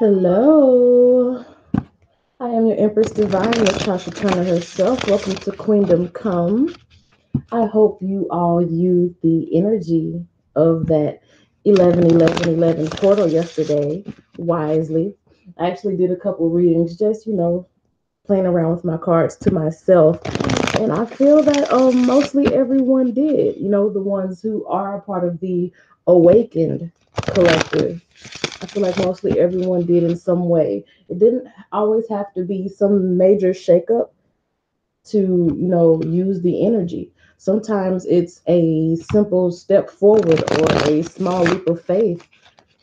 Hello, I am your Empress Divine, Natasha Turner herself. Welcome to Queendom Come. I hope you all used the energy of that 11 portal yesterday wisely. I actually did a couple readings, just, playing around with my cards to myself. And I feel that mostly everyone did, the ones who are a part of the awakened collective. I feel like mostly everyone did in some way. It didn't always have to be some major shakeup to, use the energy. Sometimes it's a simple step forward or a small leap of faith,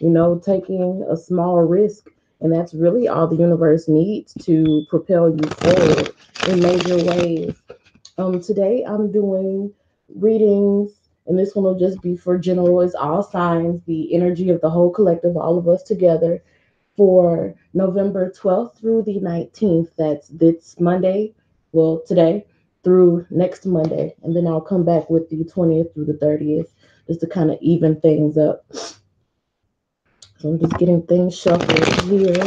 taking a small risk. And that's really all the universe needs to propel you forward in major ways. Today I'm doing readings, and this one will just be for general, is all signs, the energy of the whole collective, all of us together, for November 12th through the 19th. That's this Monday, well, today through next Monday. And then I'll come back with the 20th through the 30th just to kind of even things up. So I'm just getting things shuffled here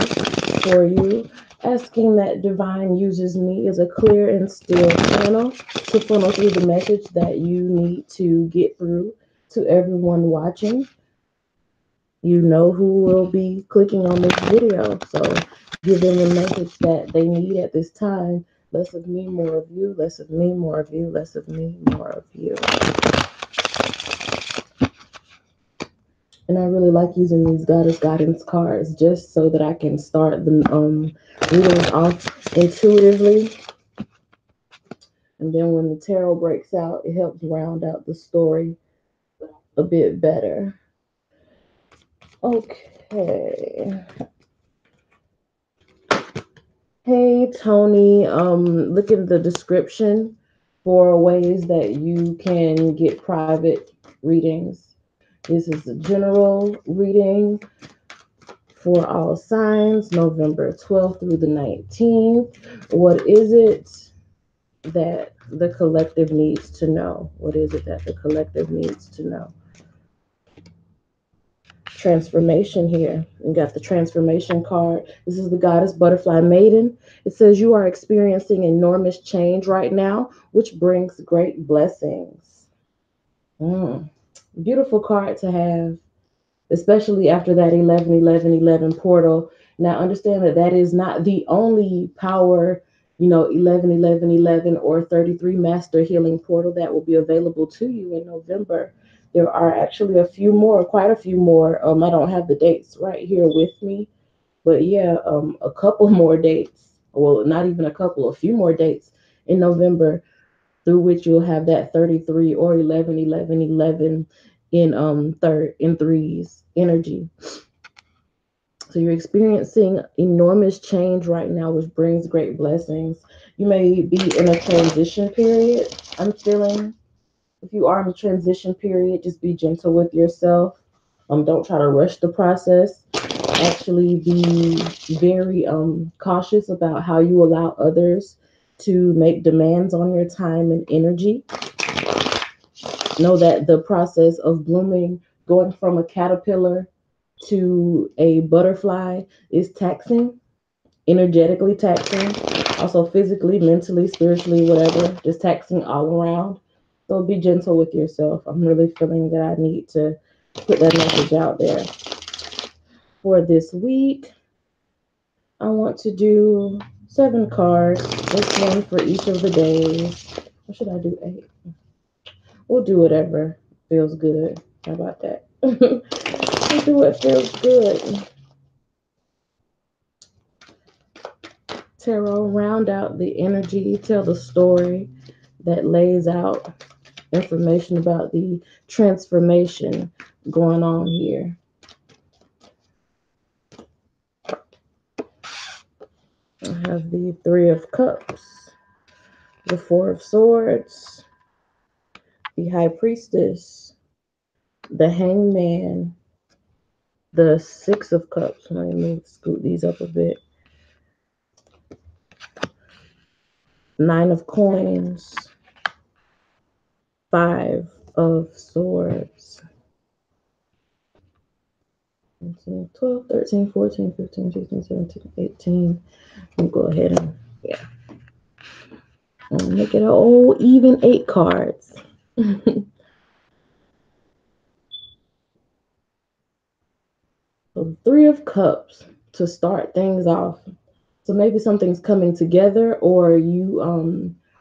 for you, asking that divine uses me as a clear and still channel to funnel through the message that you need to get through to everyone watching. You know who will be clicking on this video, so give them the message that they need at this time. Less of me, more of you. Less of me, more of you. Less of me, more of you. And I really like using these goddess guidance cards just so that I can start the readings off intuitively. And then when the tarot breaks out, it helps round out the story a bit better. Okay. Hey Tony, look in the description for ways that you can get private readings. This is a general reading for all signs, November 12th through the 19th. What is it that the collective needs to know? What is it that the collective needs to know? Transformation here. We got the transformation card. This is the goddess butterfly maiden. It says you are experiencing enormous change right now, which brings great blessings. Beautiful card to have, especially after that 11 portal. Now understand that that is not the only power, 11 or 33 master healing portal that will be available to you in November. There are actually a few more, quite a few more. I don't have the dates right here with me, but yeah, a couple more dates. Well, not even a couple, a few more dates in November through which you'll have that 33 or 11 in third in threes energy. So you're experiencing enormous change right now, which brings great blessings. You may be in a transition period. I'm feeling, if you are in a transition period, just be gentle with yourself. Don't try to rush the process. Actually be very cautious about how you allow others to make demands on your time and energy. Know that the process of blooming, going from a caterpillar to a butterfly, is taxing, energetically taxing, also physically, mentally, spiritually, whatever, just taxing all around. So be gentle with yourself. I'm really feeling that I need to put that message out there. For this week, I want to do 7 cards, just one for each of the days. Or should I do 8? We'll do whatever feels good. How about that? We'll do what feels good. Tarot, round out the energy, tell the story that lays out information about the transformation going on here. I have the 3 of Cups, the 4 of Swords, the High Priestess, the Hangman, the 6 of Cups. Let me scoot these up a bit. 9 of Coins, 5 of Swords, 12, 13, 14, 15, 16, 17, 18. We'll go ahead and yeah, make it a whole even 8 cards. So 3 of Cups to start things off. So maybe something's coming together, or you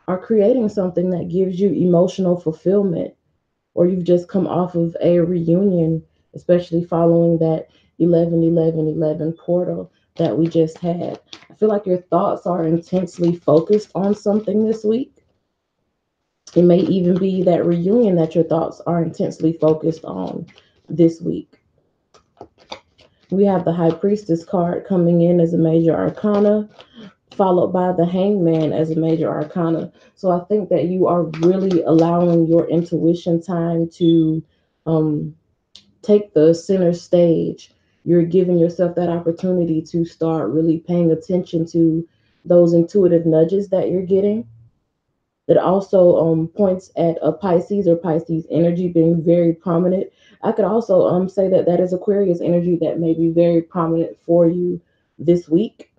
are creating something that gives you emotional fulfillment, or you've just come off of a reunion, especially following that 11, 11, 11 portal that we just had. I feel like your thoughts are intensely focused on something this week. It may even be that reunion that your thoughts are intensely focused on this week. We have the High Priestess card coming in as a major arcana, followed by the Hangman as a major arcana. So I think that you are really allowing your intuition time to um, take the center stage. You're giving yourself that opportunity to start really paying attention to those intuitive nudges that you're getting. That also points at a Pisces or Pisces energy being very prominent. I could also say that that is Aquarius energy that may be very prominent for you this week,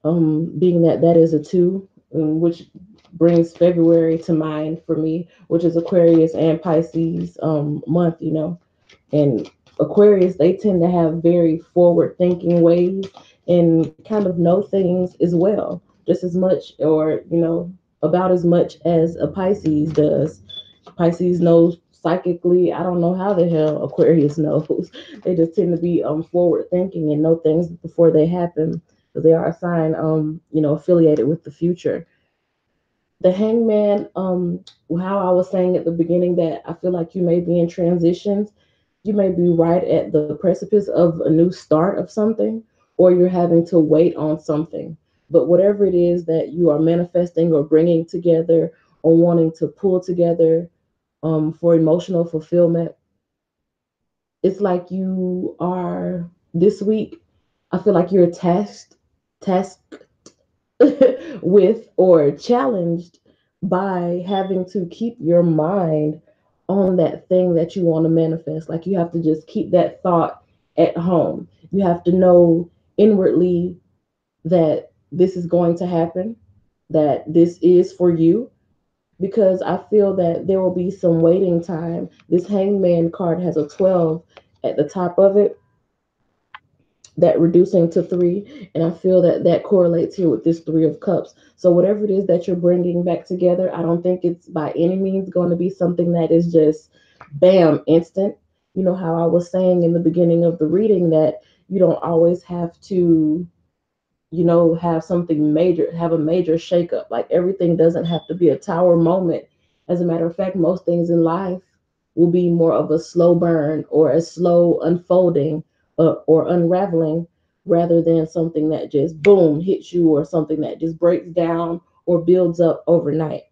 being that that is a 2, which brings February to mind for me, which is Aquarius and Pisces month, and Aquarius, they tend to have very forward thinking ways and kind of know things as well, just as much or, about as much as a Pisces does. Pisces knows psychically. I don't know how the hell Aquarius knows. They just tend to be forward thinking and know things before they happen because they are a sign, affiliated with the future. The Hangman, how I was saying at the beginning that I feel like you may be in transitions. You may be right at the precipice of a new start of something, or you're having to wait on something. But whatever it is that you are manifesting or bringing together or wanting to pull together for emotional fulfillment, it's like you are this week. I feel like you're tasked with or challenged by having to keep your mind on that thing that you want to manifest. Like you have to just keep that thought at home. You have to know inwardly that this is going to happen, that this is for you, because I feel that there will be some waiting time. This Hangman card has a 12 at the top of it, that reducing to 3, and I feel that that correlates here with this 3 of Cups. So whatever it is that you're bringing back together, I don't think it's by any means going to be something that is just bam instant. You know how I was saying in the beginning of the reading that you don't always have to, have something major, have a major shakeup. Like everything doesn't have to be a tower moment. As a matter of fact, most things in life will be more of a slow burn or a slow unfolding, or unraveling, rather than something that just boom hits you, or something that just breaks down or builds up overnight.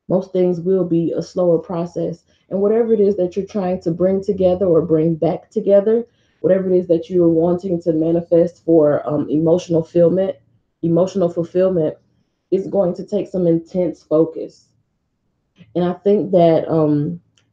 Most things will be a slower process. And whatever it is that you're trying to bring together or bring back together, whatever it is that you're wanting to manifest for emotional fulfillment is going to take some intense focus. And I think that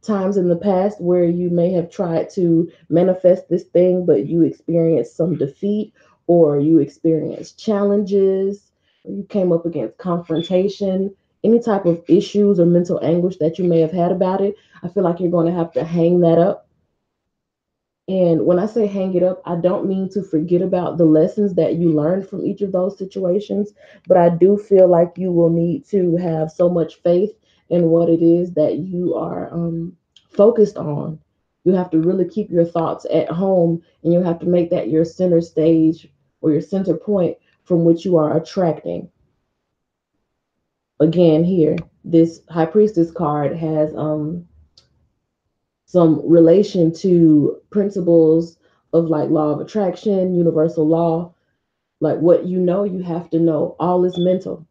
times in the past where you may have tried to manifest this thing, but you experienced some defeat, or you experienced challenges, or you came up against confrontation, any type of issues or mental anguish that you may have had about it, I feel like you're going to have to hang that up. And when I say hang it up, I don't mean to forget about the lessons that you learned from each of those situations, but I do feel like you will need to have so much faith in what it is that you are focused on. You have to really keep your thoughts at home, and you have to make that your center stage or your center point from which you are attracting. Again, here, this High Priestess card has some relation to principles of like law of attraction, universal law. Like what you have to know. All is mental.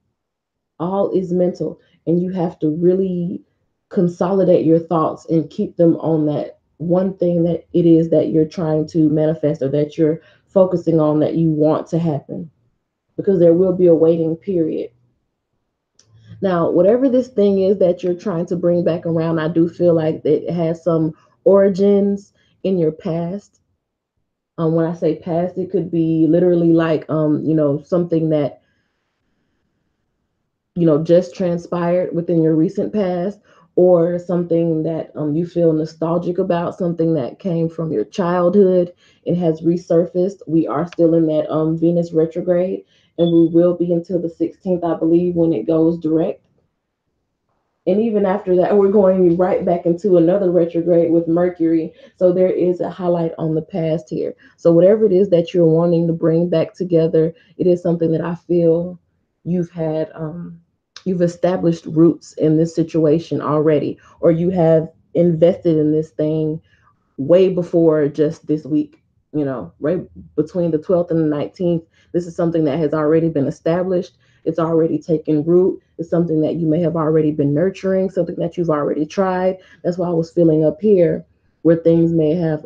All is mental. And you have to really consolidate your thoughts and keep them on that one thing that it is that you're trying to manifest, or that you're focusing on, that you want to happen. Because there will be a waiting period. Now, whatever this thing is that you're trying to bring back around, I do feel like it has some origins in your past. When I say past, it could be literally like something that just transpired within your recent past, or something that you feel nostalgic about, something that came from your childhood and has resurfaced. We are still in that Venus retrograde, and we will be until the 16th, I believe, when it goes direct. And even after that, we're going right back into another retrograde with Mercury. So there is a highlight on the past here. So whatever it is that you're wanting to bring back together, it is something that I feel you've had you've established roots in this situation already, or you have invested in this thing way before just this week, right between the 12th and the 19th. This is something that has already been established. It's already taken root. It's something that you may have already been nurturing, something that you've already tried. That's why I was feeling up here where things may have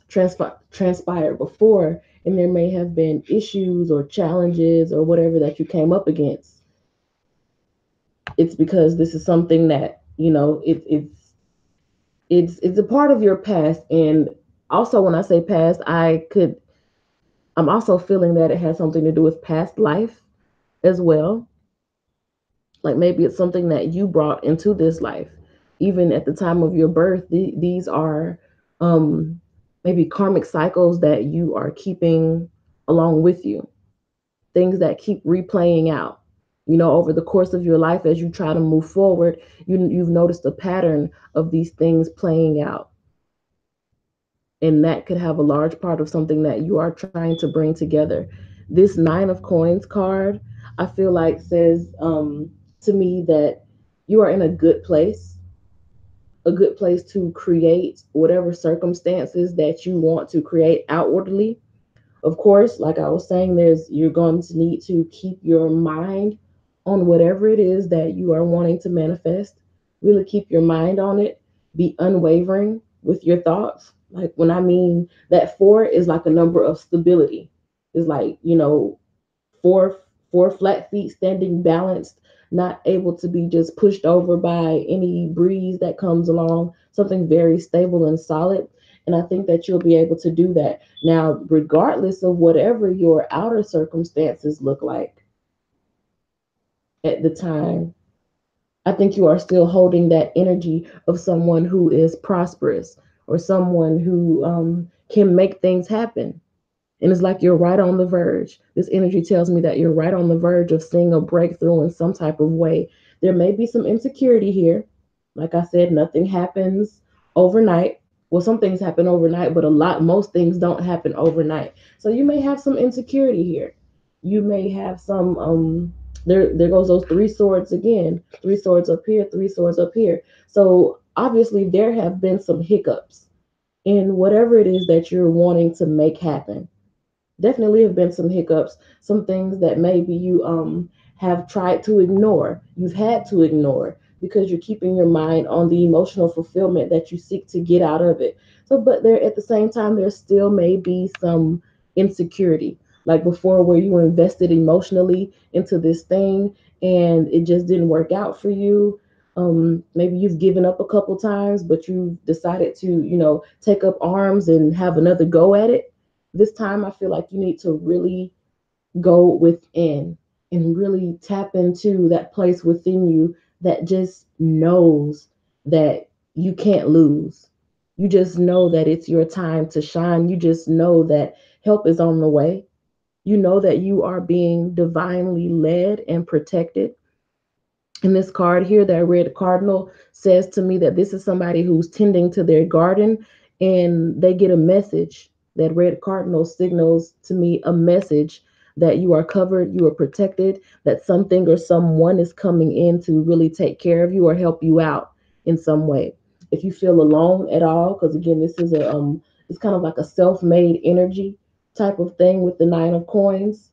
transpired before, and there may have been issues or challenges or whatever that you came up against. It's because this is something that it's a part of your past. And also, when I say past, I'm also feeling that it has something to do with past life as well. Like maybe it's something that you brought into this life even at the time of your birth. These are um maybe karmic cycles that you are keeping along with you, things that keep replaying out, over the course of your life. As you try to move forward, you've noticed a pattern of these things playing out, and that could have a large part of something that you are trying to bring together. This Nine of Coins card, I feel like says to me that you are in a good place to create whatever circumstances that you want to create outwardly. Of course, like I was saying, you're going to need to keep your mind on whatever it is that you are wanting to manifest. Really keep your mind on it. Be unwavering with your thoughts. Like when I mean that four is like a number of stability. It's like, four flat feet standing balanced, not able to be just pushed over by any breeze that comes along, something very stable and solid. And I think that you'll be able to do that. Now, regardless of whatever your outer circumstances look like at the time, I think you are still holding that energy of someone who is prosperous, or someone who can make things happen. And it's like you're right on the verge. This energy tells me that you're right on the verge of seeing a breakthrough in some type of way. There may be some insecurity here. Like I said, nothing happens overnight. Well, some things happen overnight, but most things don't happen overnight. So you may have some insecurity here. You may have some, there goes those three swords again. Three swords up here, three swords up here. So obviously there have been some hiccups in whatever it is that you're wanting to make happen. Definitely have been some hiccups, some things that maybe you have tried to ignore, you've had to ignore, because you're keeping your mind on the emotional fulfillment that you seek to get out of it. So but there, at the same time, there still may be some insecurity, like before, where you invested emotionally into this thing and it just didn't work out for you. Maybe you've given up a couple times, but you've decided to take up arms and have another go at it. This time I feel like you need to really go within and really tap into that place within you that just knows that you can't lose. You just know that it's your time to shine. You just know that help is on the way. You know that you are being divinely led and protected. And this card here, that red cardinal, says to me that this is somebody who's tending to their garden, and they get a message. That red cardinal signals to me a message that you are covered, you are protected, that something or someone is coming in to really take care of you or help you out in some way. If you feel alone at all, because again, this is it's kind of like a self-made energy type of thing with the Nine of Coins.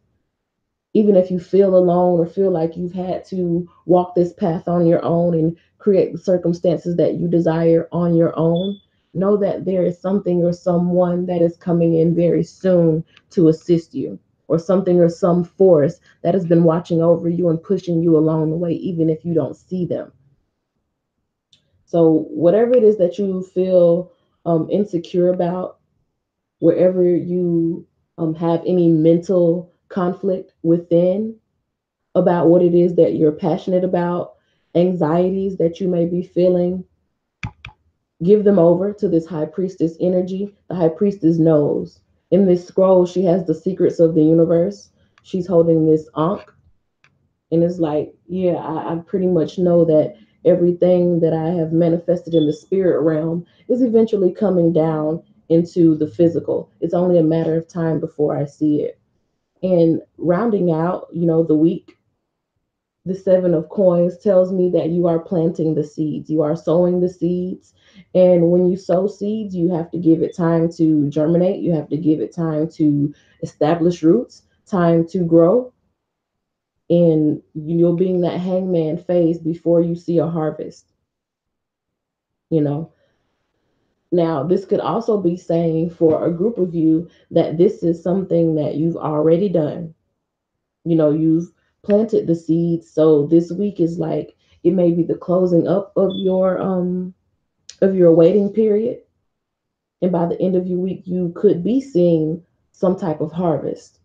Even if you feel alone or feel like you've had to walk this path on your own and create the circumstances that you desire on your own, know that there is something or someone that is coming in very soon to assist you, or something or some force that has been watching over you and pushing you along the way, even if you don't see them. So, whatever it is that you feel insecure about, wherever you have any mental conflict within about what it is that you're passionate about, anxieties that you may be feeling, give them over to this high priestess energy. The high priestess knows. In this scroll, she has the secrets of the universe. She's holding this ankh, and it's like, yeah, I pretty much know that everything that I have manifested in the spirit realm is eventually coming down into the physical. It's only a matter of time before I see it. And rounding out, the week, the seven of coins tells me that you are planting the seeds, you are sowing the seeds. And when you sow seeds, you have to give it time to germinate, you have to give it time to establish roots, time to grow. And you'll be in that hangman phase before you see a harvest, you know. Now, this could also be saying for a group of you that this is something that you've already done. You've planted the seeds, so this week is like, it may be the closing up of your waiting period, and by the end of your week you could be seeing some type of harvest.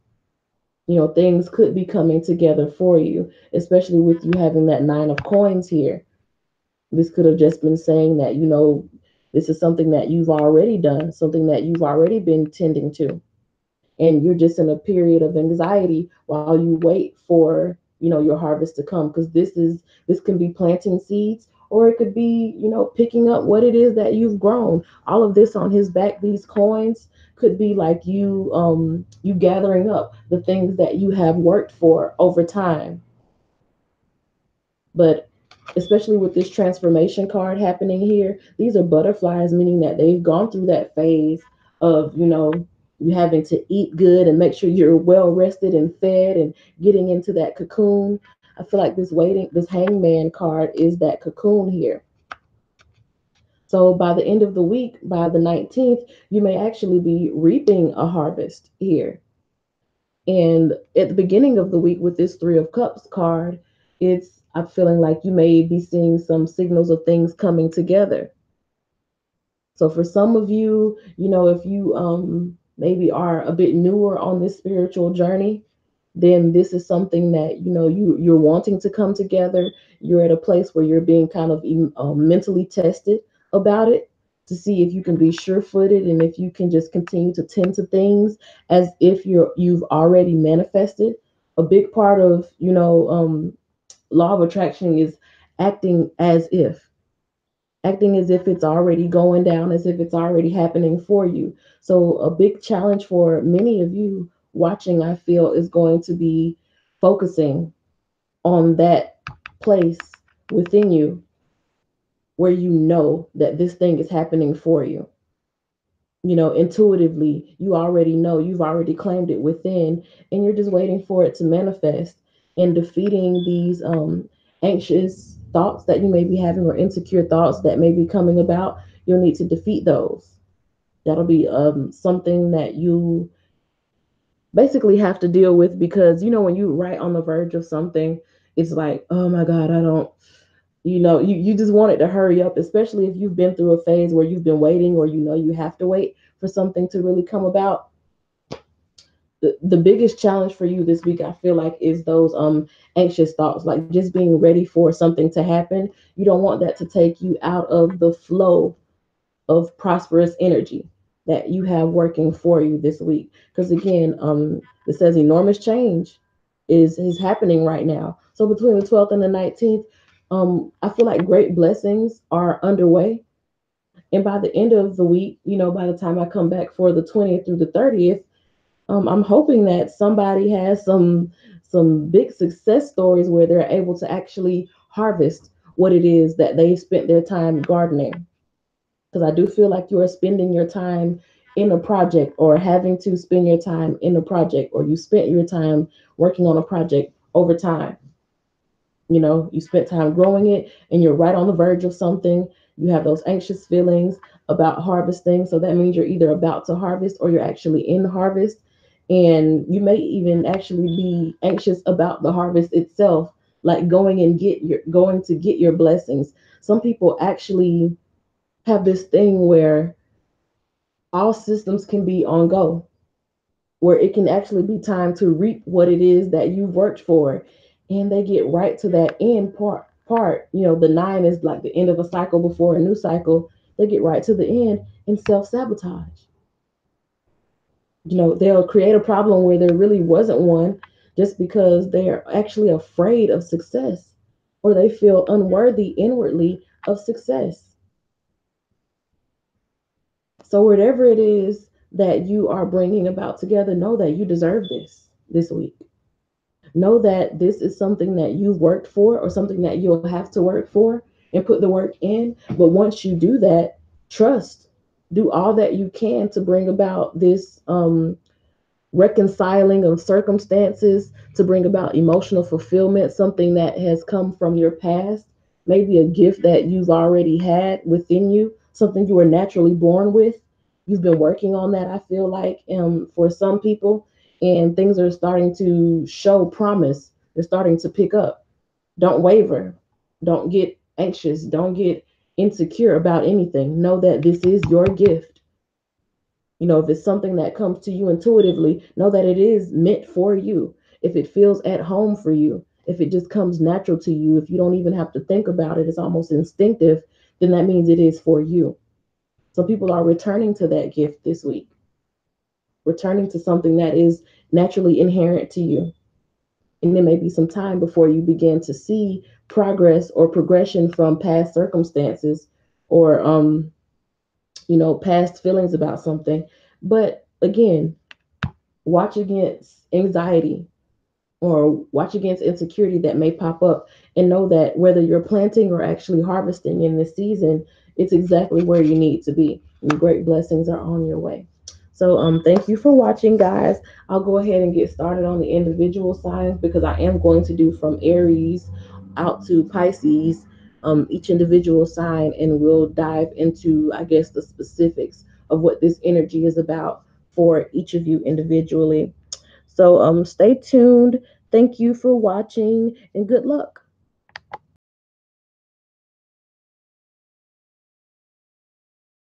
Things could be coming together for you, especially with you having that nine of coins here. This could have just been saying that, this is something that you've already done, something that you've already been tending to, and you're just in a period of anxiety while you wait for your harvest to come, because this can be planting seeds, or it could be picking up what it is that you've grown. All of this on his back, these coins, could be like you gathering up the things that you have worked for over time. But especially with this transformation card happening here, these are butterflies, meaning that they've gone through that phase of, you having to eat good and make sure you're well rested and fed and getting into that cocoon. I feel like this hangman card is that cocoon here. So by the end of the week, by the 19th, you may actually be reaping a harvest here. And at the beginning of the week with this Three of Cups card, I'm feeling like you may be seeing some signals of things coming together. So for some of you, if you maybe are a bit newer on this spiritual journey, then this is something that you're wanting to come together. You're at a place where you're being kind of mentally tested about it, to see if you can be sure-footed and if you can just continue to tend to things as if you've already manifested. A big part of law of attraction is acting as if acting as if it's already going down, as if it's already happening for you. So, a big challenge for many of you watching, I feel, is going to be focusing on that place within you where you know that this thing is happening for you. Intuitively, you already know, you've already claimed it within, and you're just waiting for it to manifest. And defeating these anxious thoughts that you may be having, or insecure thoughts that may be coming about, you'll need to defeat those. That'll be something that you basically have to deal with, because when you're right on the verge of something, it's like, oh my God, I don't, you just want it to hurry up, especially if you've been through a phase where you've been waiting, or you have to wait for something to really come about. The biggest challenge for you this week, I feel like, is those anxious thoughts, like just being ready for something to happen. You don't want that to take you out of the flow of prosperous energy that you have working for you this week. Because again, it says enormous change is happening right now. So between the 12th and the 19th, I feel like great blessings are underway. And by the end of the week, by the time I come back for the 20th through the 30th, I'm hoping that somebody has some big success stories where they're able to actually harvest what it is that they've spent their time gardening. Because I do feel like you are spending your time in a project, or having to spend your time in a project, or you spent your time working on a project over time. You spent time growing it, and you're right on the verge of something. You have those anxious feelings about harvesting. So that means you're either about to harvest, or you're actually in harvest. And you may even actually be anxious about the harvest itself, like going to get your blessings. Some people actually have this thing where all systems can be on go, where it can actually be time to reap what it is that you've worked for. And they get right to that end part. The nine is like the end of a cycle before a new cycle. They get right to the end and self-sabotage. They'll create a problem where there really wasn't one, just because they're actually afraid of success, or they feel unworthy inwardly of success. So whatever it is that you are bringing about together, know that you deserve this week. Know that this is something that you've worked for, or something that you'll have to work for and put the work in. But once you do that, trust. Do all that you can to bring about this reconciling of circumstances, to bring about emotional fulfillment, something that has come from your past, maybe a gift that you've already had within you, something you were naturally born with. You've been working on that, I feel like, for some people, and things are starting to show promise. They're starting to pick up. Don't waver. Don't get anxious. Don't get insecure about anything. Know that this is your gift. If it's something that comes to you intuitively, know that it is meant for you. If it feels at home for you, if it just comes natural to you, if you don't even have to think about it, it's almost instinctive, then that means it is for you. So people are returning to that gift this week, returning to something that is naturally inherent to you. And it may be some time before you begin to see progress or progression from past circumstances, or past feelings about something. But again, watch against anxiety, or watch against insecurity that may pop up, and know that whether you're planting or actually harvesting in this season, it's exactly where you need to be, and great blessings are on your way. So thank you for watching, guys. I'll go ahead and get started on the individual signs, because I am going to do from Aries out to Pisces, each individual sign, and we'll dive into, I guess, the specifics of what this energy is about for each of you individually. So stay tuned. Thank you for watching, and good luck.